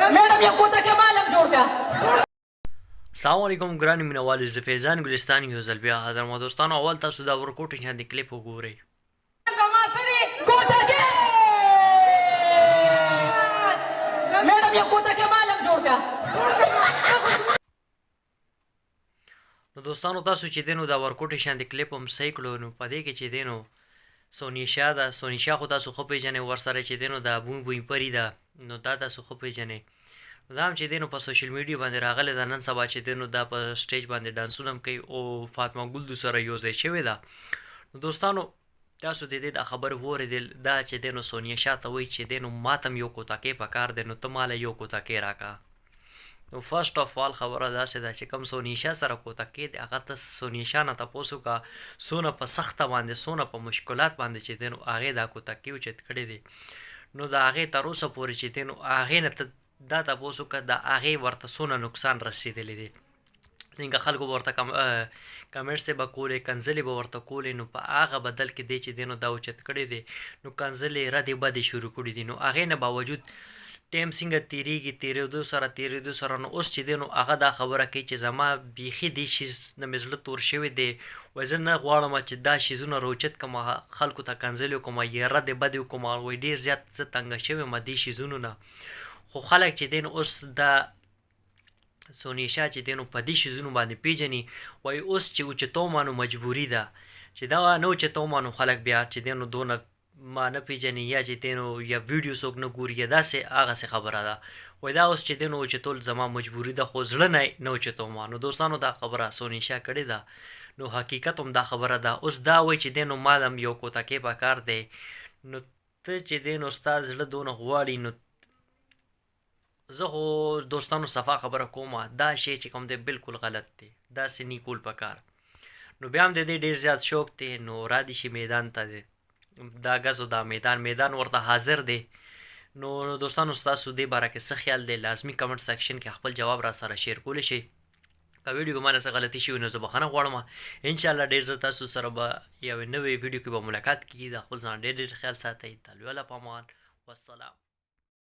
मैडम ये कोता के मालम जोड़ का السلام علیکم ګرانې مینوالو زه فیضان ګلستان یو ځل بیا حاضر ما دوستانو اول تاسو دا ورکوټ شاندې کلیپ وګورئ मैडम ये कोता के मालम जोड़ का نو دوستانو تاسو چې دی نو دا ورکوټ شاندې کلیپ هم صحیح کړو نو په دې کې چې دی نو سونیشا ده سونیشا خو تاسو ښه پېژنئ ورسره چې دی نو دا بوی بوی پري ده نو دا تاسو ښه پېژنئ دا هم چې دی نو په سوشل میډیا باندې راغلی ده نن سبا چې دی نو دا په سټیج باندې ډانسونه هم کوي او فاطمه ګل سره یو ځای شوې ده نو دوستانو تاسو د دې دا خبر واورېدل دا چې دی نو سونیشا ته وایي چې دی نو ما ته هم یو کوتاکۍ پکار دی نو ته ماله یو کوتاکۍ راکړه نو فرسټ اف آل خبره داسې ده چې کوم سونیشا سره کوتاکۍ دی هغه ته سونیشا نه تپوس وکړه څونه په سخته باندې څونه په مشکلات باندې چې دی نو هغې دا کوتاکۍ اوچت کړی دی نو د هغې تر اوسه پورې چې دی نو هغې نه ته دا تپوس وکړه د هغې ورته څونه نقصان رسېدلی دی څنګه خلکو به ورته کمنټس یې به کولې کنځلې به ورته کولې نو په هغه بدل کې دی چې دی نو دا اوچت کړی دی نو کنځلې ردې بدې شروع کړي دي نو هغې نه باوجود ټیم څنګه تېرېږي تېرېدو سره نو اوس چې دی نو هغه دا خبره کوي چې زما بیخي دې شیز نه مې زړه تور شوی دی وایي زه نه غواړم چې دا شیزونه راوچت کړم خلکو ته کنځلې وکړم یا ردې بدې وکړم وایي ډېر زیات زه تنګه شوی یم دې شیزونو نه خو خلک چې دی نو اوس دا سونیشا چې دی نو په دې شیزونو باندې پیژني وایي اوس چې اوچتومه نو مجبوري ده چې دا نه اوچتومه نو خلک بیا چې دی نو دونه ما نه پیژني یا چې دی نو یا ویډیو څوک نه ګوري یا داسې هغسې خبره ده وایي دا اوس چې دی نو اوچتول زما مجبوري ده خو زړه نه اوچتومه نو دوستانو دا خبره سونیشا کړې ده نو حقیقت هم دا خبره ده اوس دا وایي چې دی نو ما هم یو کوتاکۍ پکار دی نو ته چې دی نو ستا زړه دونه غواړي نو زه خو دوستانو صفا خبره کومه دا شی چې کوم دی بالکل غلط دی داسې نه کول پکار نو بیا هم د دې ډېر زیات شوق دی نو را دي شي میدان ته دی دا ګزو دا میدان ورته حاضر دی نو دوستانو ستاسو دې باره کې څه خیال دی لازمي کمنټ سیکشن کې خپل جواب را سره شیر کولی شئ که ویډیو کې مانه څه غلطي شوي نو زه بخښنه غواړم انشاءالله ډېر زر تاسو سره به یوې نوې ویډیو کې به ملاقات کېږي د خپل ځان ډېر خیال ساتئ د الله په امان والسلام